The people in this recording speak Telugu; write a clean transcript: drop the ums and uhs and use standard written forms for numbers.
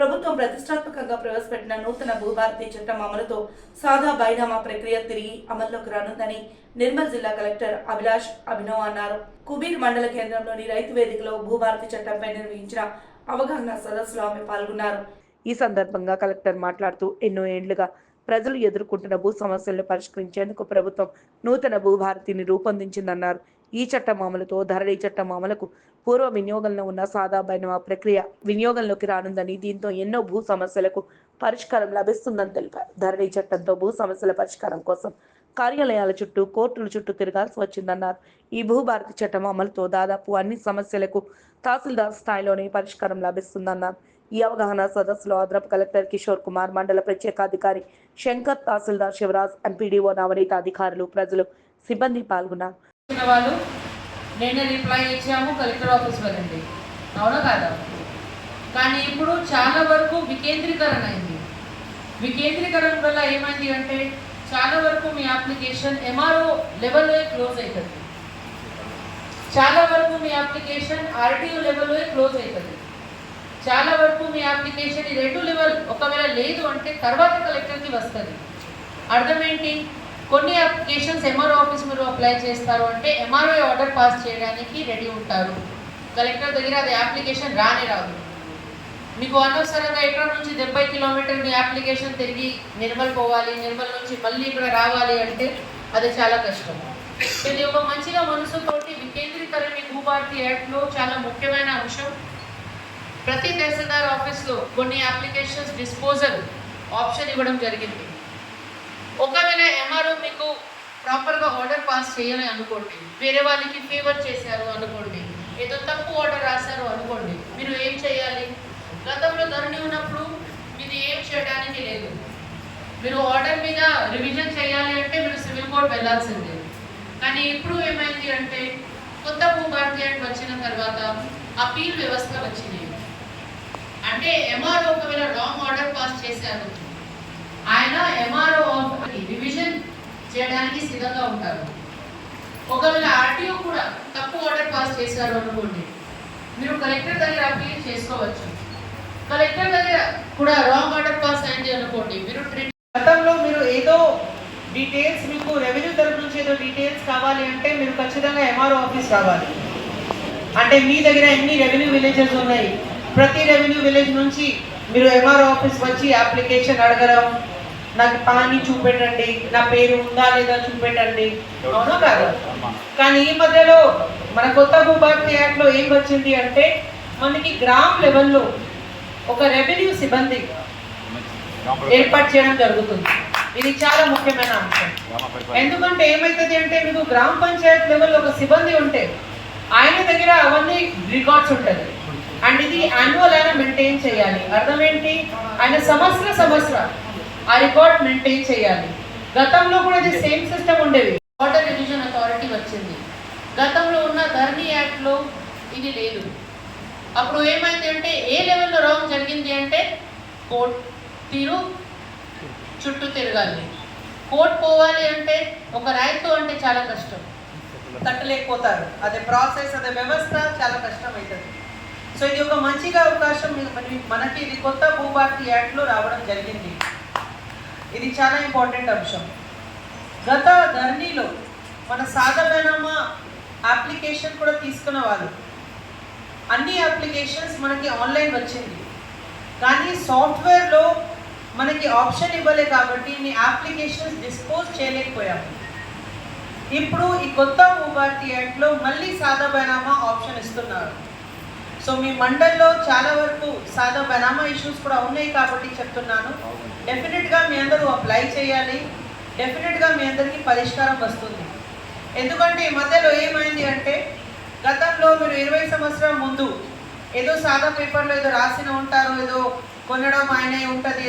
ప్రభుత్వం ప్రతిష్టాత్మకంగా ప్రవేశపెట్టిన నూతన భూభారతి చట్టం అమలుతో సాదా బైనామా ప్రక్రియ తిరిగి అమల్లోకి రానుందని నిర్మల్ జిల్లా కలెక్టర్ అభిలాష్ అభినవ్ అన్నారు. కుబీర్ మండల కేంద్రంలోని రైతు వేదికలో భూభారతి చట్టంపై నిర్వహించిన అవగాహన సదస్సులో ఆమె పాల్గొన్నారు. ఈ సందర్భంగా కలెక్టర్ మాట్లాడుతూ ఎన్నో ఏళ్లుగా ప్రజలు ఎదుర్కొంటున్న భూ సమస్యలను పరిష్కరించేందుకు ప్రభుత్వం నూతన భూభారతిని రూపొందించిందన్నారు. ఈ చట్టం అమలుతో ధరణి చట్టం అమలుకు పూర్వ వినియోగంలో ఉన్న సాదా బైనామా ప్రక్రియ వినియోగంలోకి రానుందని, దీంతో ఎన్నో భూ సమస్యలకు పరిష్కారం లభిస్తుందని తెలిపారు. ధరణి చట్టంతో భూ సమస్యల పరిష్కారం కోసం కార్యాలయాల చుట్టూ, కోర్టుల చుట్టూ తిరగాల్సి వచ్చిందన్నారు. ఈ భూభారతి చట్టం అమలుతో దాదాపు అన్ని సమస్యలకు తహసీల్దార్ స్థాయిలోనే పరిష్కారం లభిస్తుందన్నారు. ఈ అవగాహన సదస్సులో అదనపు కలెక్టర్ కిషోర్ కుమార్, మండల ప్రత్యేకాధికారి శంకర్, తహసీల్దార్ శివరాజ్, ఎంపీడీఓ నవనీత అధికారులు, ప్రజలు, సిబ్బంది పాల్గొన్నారు. వాళ్ళు నేను రిప్లై ఇచ్చాము కలెక్టర్ ఆఫీస్ వెళ్ళండి, అవునా కాదా? కానీ ఇప్పుడు చాలా వరకు వికేంద్రీకరణ అయింది. వికేంద్రీకరణ వల్ల ఏమైంది అంటే చాలా వరకు మీ అప్లికేషన్ ఎంఆర్ఓ లెవెల్లో క్లోజ్ అవుతుంది, చాలా వరకు మీ అప్లికేషన్ ఆర్టీఓ లెవెల్లో క్లోజ్ అవుతుంది, చాలా వరకు మీ అప్లికేషన్ ఈ 2 లెవెల్ ఒకవేళ లేదు అంటే తర్వాత కలెక్టర్కి వస్తుంది. అర్థమేంటి? కొన్ని అప్లికేషన్స్ ఎంఆర్ఓ ఆఫీస్ మీరు అప్లై చేస్తారు అంటే ఎంఆర్ఓ ఆర్డర్ పాస్ చేయడానికి రెడీ ఉంటారు, కలెక్టర్ దగ్గర అది అప్లికేషన్ రానే రాదు. మీకు అనవసరంగా ఇక్కడ నుంచి 70 కిలోమీటర్ మీ అప్లికేషన్ తిరిగి నిర్మల్ పోవాలి, నిర్మల్ నుంచి మళ్ళీ ఇక్కడ రావాలి అంటే అది చాలా కష్టం. ఇది ఒక మంచిగా మనసుతోటి వికేంద్రీకరణ భూభారతి యాక్ట్లో చాలా ముఖ్యమైన అంశం. ప్రతి తహసీల్దార్ ఆఫీస్లో కొన్ని అప్లికేషన్స్ డిస్పోజల్ ఆప్షన్ ఇవ్వడం జరిగింది. ఒకవేళ ఎంఆర్ఓ మీకు ప్రాపర్గా ఆర్డర్ పాస్ చేయాలి అనుకోండి, వేరే వాళ్ళకి ఫేవర్ చేశారు అనుకోండి, ఏదో తప్పు ఆర్డర్ రాశారు అనుకోండి, మీరు ఏం చేయాలి? గతంలో ధరణి ఉన్నప్పుడు మీరు ఏం చేయడానికి లేదు. మీరు ఆర్డర్ మీద రివిజన్ చేయాలి అంటే మీరు సివిల్ కోర్ట్ వెళ్ళాల్సిందే. కానీ ఇప్పుడు ఏమైంది అంటే కొత్త భూభారతి యాక్ట్ వచ్చిన తర్వాత అపీల్ వ్యవస్థ వచ్చినాయి. అంటే ఎంఆర్ఓ ఒకవేళ రాంగ్ ఆర్డర్ పాస్ చేశారు, ఆయన ఎంఆర్ఓ రివిజన్ చేయడానికి సిద్ధంగా ఉంటారు. ఒకవేళ ఆర్టీఓ కూడా తప్పు ఆర్డర్ పాస్ చేశారు అనుకోండి, మీరు కలెక్టర్ దగ్గర అపీల్ చేసుకోవచ్చు. కలెక్టర్ దగ్గర కూడా రాంగ్ ఆర్డర్ పాస్ అయింది అనుకోండి, మీరు గతంలో మీరు ఏదో డీటెయిల్స్, మీకు రెవెన్యూ తరఫు నుంచి ఏదో డీటెయిల్స్ కావాలి అంటే మీరు ఖచ్చితంగా ఎంఆర్ఓ ఆఫీస్ రావాలి. అంటే మీ దగ్గర ఎన్ని రెవెన్యూ విలేజెస్ ఉన్నాయి, ప్రతి రెవెన్యూ విలేజ్ నుంచి మీరు ఎంఆర్ఓ ఆఫీస్ వచ్చి అప్లికేషన్ అడగడం, నాకు పాని చూపెట్టండి, నా పేరు ఉందా లేదా చూపెట్టండి, అవునా కాదు? కానీ ఈ మధ్యలో మన కొత్త భూభారతి యాక్ట్లో ఏం వచ్చింది అంటే మనకి గ్రామ్ లెవెల్లో ఒక రెవెన్యూ సిబ్బంది ఏర్పాటు చేయడం జరుగుతుంది. ఇది చాలా ముఖ్యమైన అంశం. ఎందుకంటే ఏమవుతుంది అంటే మీకు గ్రామ పంచాయత్ లెవెల్లో ఒక సిబ్బంది ఉంటే ఆయన దగ్గర అవన్నీ రికార్డ్స్ ఉంటుంది. అండ్ ఇది యాన్యువల్ అయినా మెయింటైన్ చేయాలి. అర్థం ఏంటి? ఆయన సంవత్సరం ఆ రికార్డ్ మెయింటైన్ చేయాలి. గతంలో కూడా ఇది సేమ్ సిస్టమ్ ఉండేది. వాటర్ రివిజన్ అథారిటీ వచ్చింది. గతంలో ఉన్న ధరణి యాక్ట్లో ఇది లేదు. అప్పుడు ఏమైంది అంటే ఏ లెవెల్లో రాంగ్ జరిగింది అంటే కోర్ట్ చుట్టూ తిరగాలి. కోర్టు పోవాలి అంటే ఒక రైతు అంటే చాలా కష్టం, తట్టలేకపోతారు. అదే ప్రాసెస్, అదే వ్యవస్థ చాలా కష్టం అవుతుంది. సో ఇది ఒక మంచిగా అవకాశం మనకి ఇది కొత్త భూభారతి యాక్ట్లో రావడం జరిగింది. ఇది చాలా ఇంపార్టెంట్ అంశం. గత ధరణిలో మన సాదా బైనామా అప్లికేషన్ కూడా తీసుకున్న వాళ్ళు అన్ని అప్లికేషన్స్ మనకి ఆన్లైన్ వచ్చింది. కానీ సాఫ్ట్వేర్లో మనకి ఆప్షన్ ఇవ్వలే కాబట్టి మీ అప్లికేషన్స్ డిస్పోజ్ చేయలేకపోయాము. ఇప్పుడు ఈ కొత్త భూభారతి యాక్ట్లో మళ్ళీ సాదా బైనామా ఆప్షన్ ఇస్తున్నారు. సో మీ మండల్లో చాలా వరకు సాదా బైనామా ఇష్యూస్ కూడా ఉన్నాయి కాబట్టి చెప్తున్నాను, డెఫినెట్గా మీ అందరూ అప్లై చేయాలి. డెఫినెట్గా మీ అందరికీ పరిష్కారం వస్తుంది. ఎందుకంటే ఈ మధ్యలో ఏమైంది అంటే గతంలో మీరు 20 సంవత్సరాల ముందు ఏదో సాదా పేపర్లో ఏదో రాసిన ఉంటారు, ఏదో కొనడం ఆయనే ఉంటుంది, ఏదో